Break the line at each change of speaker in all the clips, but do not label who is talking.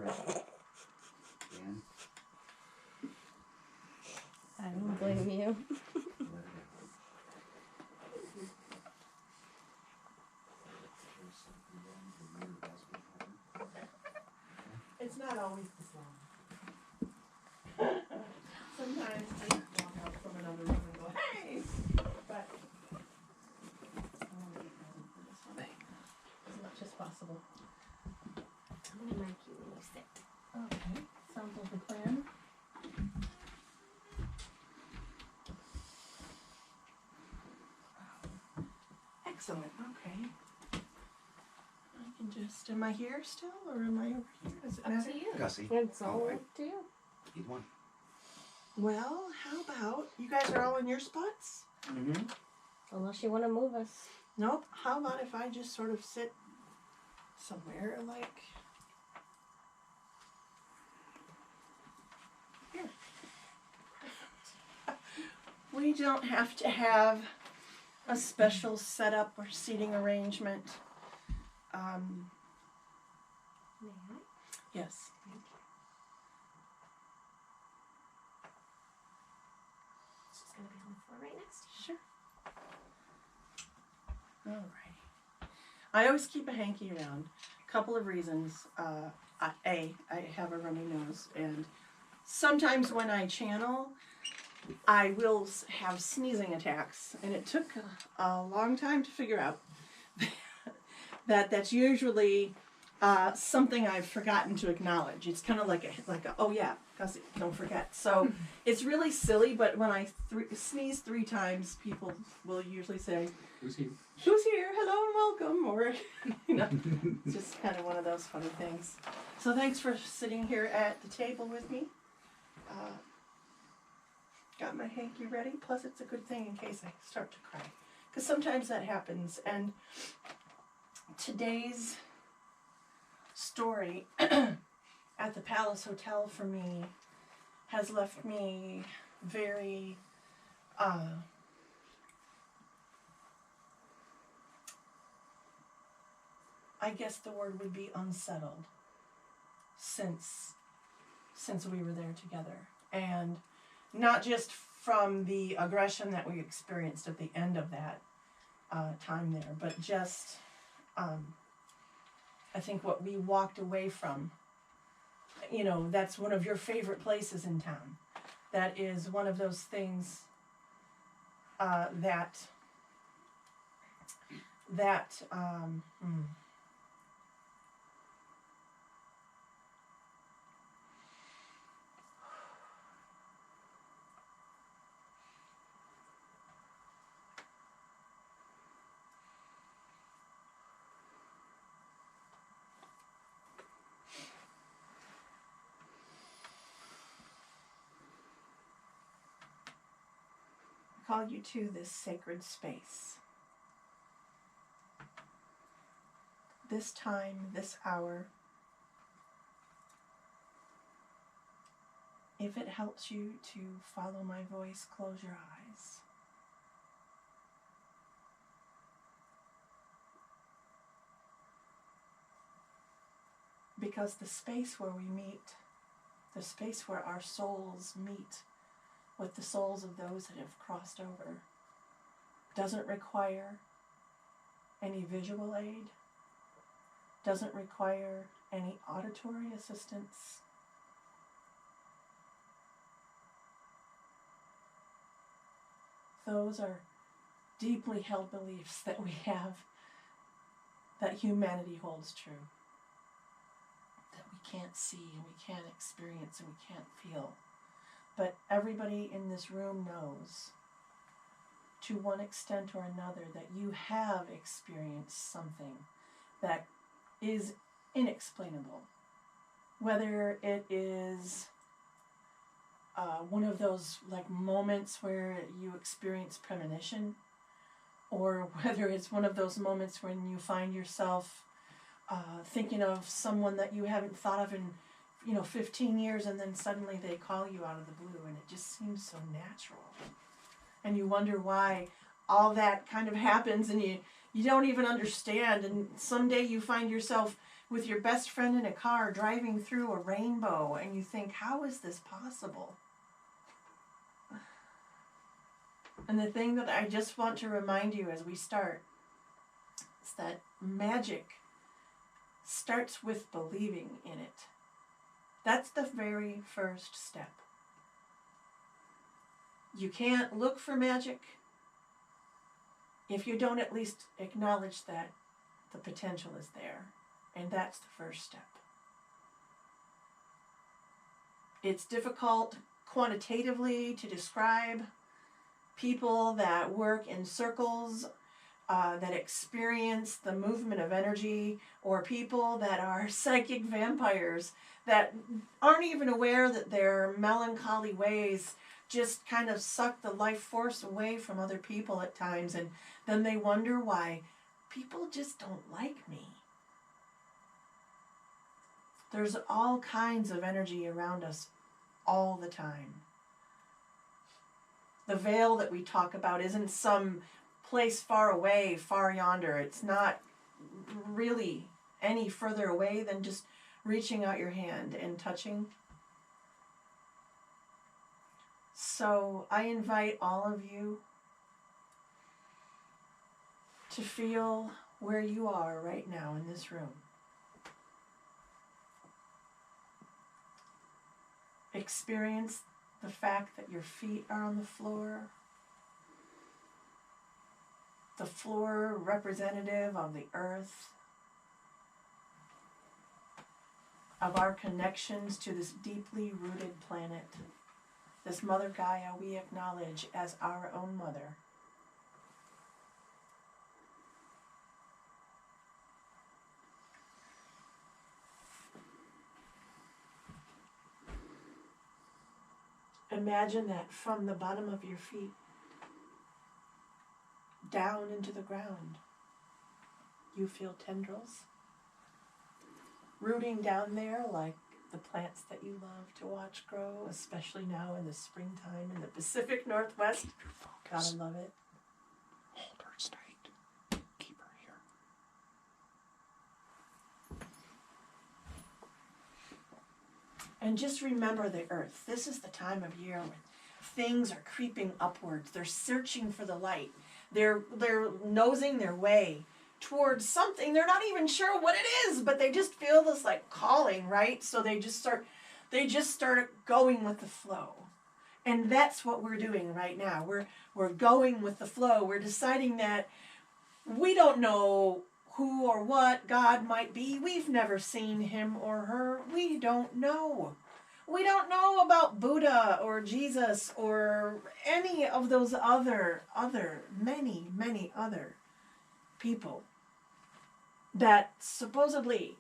pressure. Dan,
I don't blame you.
let it out.
It's not always this long. Sometimes I walk out from another room and go, hey! But I want to be present for this one as much as possible.
I'm gonna mark you when you sit.
Okay, sounds like a plan. Excellent, okay. I can just, am I here still, or am I over here? Does it
Up
matter?
to you.
Gussy.
It's all
Alright.
up to you.
Either one.
Well, how about, you guys are all in your spots?
Mm-hmm.
Unless you want to move us.
Nope. How about if I just sort of sit somewhere like here? We don't have to have a special setup or seating arrangement.
May I?
Yes.
Thank you. It's just gonna be on the floor right next to you.
Sure. Alrighty. I always keep a hanky around. Couple of reasons. I have a runny nose, and sometimes when I channel, I will have sneezing attacks, and it took a long time to figure out that's usually something I've forgotten to acknowledge. It's kind of like a oh yeah, Gussy, don't forget. So it's really silly, but when I sneeze 3 times, people will usually say,
Who's here?
"Who's here? Hello and welcome," or you know, it's just kind of one of those funny things. So thanks for sitting here at the table with me. Got my hanky ready. Plus, it's a good thing in case I start to cry, because sometimes that happens. And today's story at the Palace Hotel for me has left me very I guess the word would be unsettled since we were there together. And not just from the aggression that we experienced at the end of that time there, but just I think what we walked away from. You know, that's one of your favorite places in town. That is one of those things that call you to this sacred space. This time, this hour, if it helps you to follow my voice, close your eyes. Because the space where we meet, the space where our souls meet with the souls of those that have crossed over, doesn't require any visual aid, doesn't require any auditory assistance. Those are deeply held beliefs that we have, that humanity holds true, that we can't see and we can't experience and we can't feel. But everybody in this room knows, to one extent or another, that you have experienced something that is inexplainable. Whether it is one of those like moments where you experience premonition, or whether it's one of those moments when you find yourself thinking of someone that you haven't thought of in 15 years, and then suddenly they call you out of the blue, and it just seems so natural. And you wonder why all that kind of happens, and you don't even understand, and someday you find yourself with your best friend in a car driving through a rainbow, and you think, how is this possible? And the thing that I just want to remind you as we start is that magic starts with believing in it. That's the very first step. You can't look for magic if you don't at least acknowledge that the potential is there. And that's the first step. It's difficult quantitatively to describe people that work in circles, that experience the movement of energy, or people that are psychic vampires that aren't even aware that their melancholy ways just kind of suck the life force away from other people at times, and then they wonder why people just don't like me. There's all kinds of energy around us all the time. The veil that we talk about isn't some place far away, far yonder. It's not really any further away than just reaching out your hand and touching. So I invite all of you to feel where you are right now in this room. Experience the fact that your feet are on the floor representative of the earth, of our connections to this deeply rooted planet, this Mother Gaia we acknowledge as our own mother. Imagine that from the bottom of your feet down into the ground, you feel tendrils rooting down there like the plants that you love to watch grow, especially now in the springtime in the Pacific Northwest. Gotta love it.
Hold her tight. Keep her here.
And just remember the earth. This is the time of year when things are creeping upwards. They're searching for the light. They're nosing their way towards something. They're not even sure what it is, but they just feel this like calling, right? So they just start going with the flow. And that's what we're doing right now. We're going with the flow. We're deciding that we don't know who or what God might be. We've never seen him or her. We don't know. We don't know about Buddha or Jesus or any of those many other people that supposedly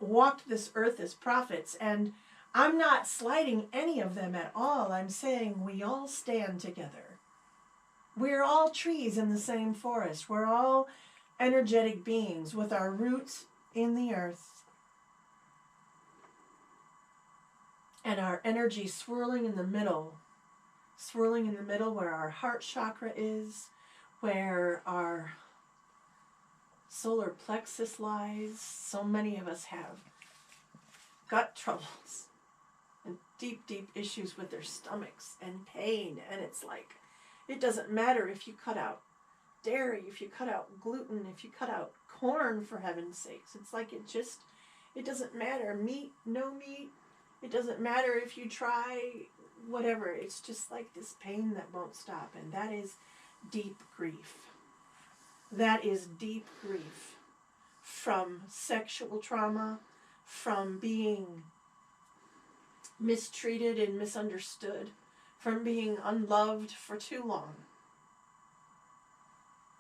walked this earth as prophets. And I'm not slighting any of them at all. I'm saying we all stand together. We're all trees in the same forest. We're all energetic beings with our roots in the earth. And our energy swirling in the middle where our heart chakra is, where our solar plexus lies. So many of us have gut troubles and deep issues with their stomachs and pain. And it's like, it doesn't matter if you cut out dairy, if you cut out gluten, if you cut out corn, for heaven's sakes. It's like it doesn't matter. Meat, no meat. It doesn't matter if you try whatever. It's just like this pain that won't stop. And that is deep grief. That is deep grief from sexual trauma, from being mistreated and misunderstood, from being unloved for too long,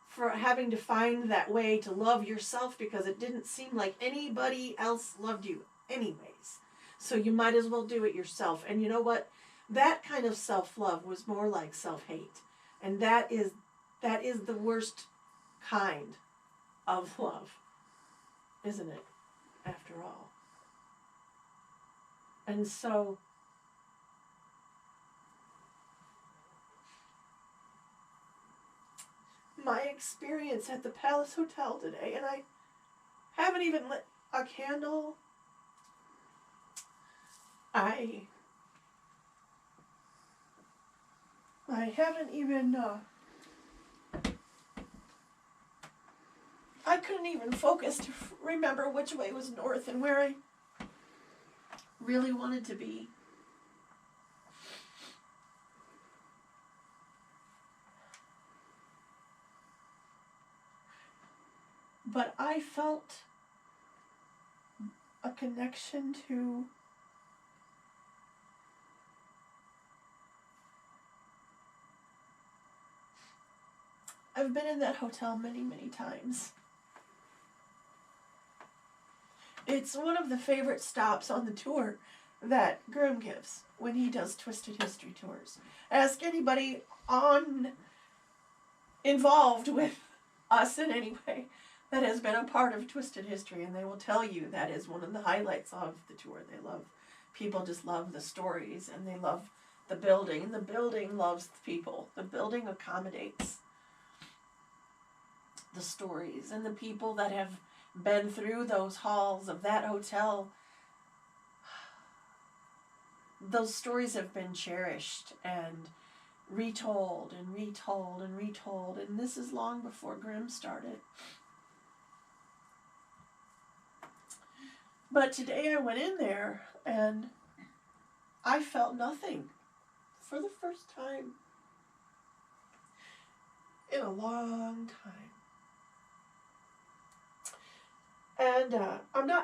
for having to find that way to love yourself because it didn't seem like anybody else loved you anyways. So you might as well do it yourself. And you know what? That kind of self-love was more like self-hate. And that is the worst kind of love, isn't it? After all. And so my experience at the Palace Hotel today, and I a candle. I haven't even, I couldn't even focus to remember which way was north and where I really wanted to be. But I felt a connection to I've been in that hotel many, many times. It's one of the favorite stops on the tour that Grymm gives when he does Twisted History tours. Ask anybody involved with us in any way that has been a part of Twisted History, and they will tell you that is one of the highlights of the tour. People just love the stories, and they love the building. The building loves the people. The building accommodates the stories, and the people that have been through those halls of that hotel, those stories have been cherished and retold and retold and retold, and this is long before Grymm started. But today I went in there and I felt nothing for the first time in a long time. And I'm not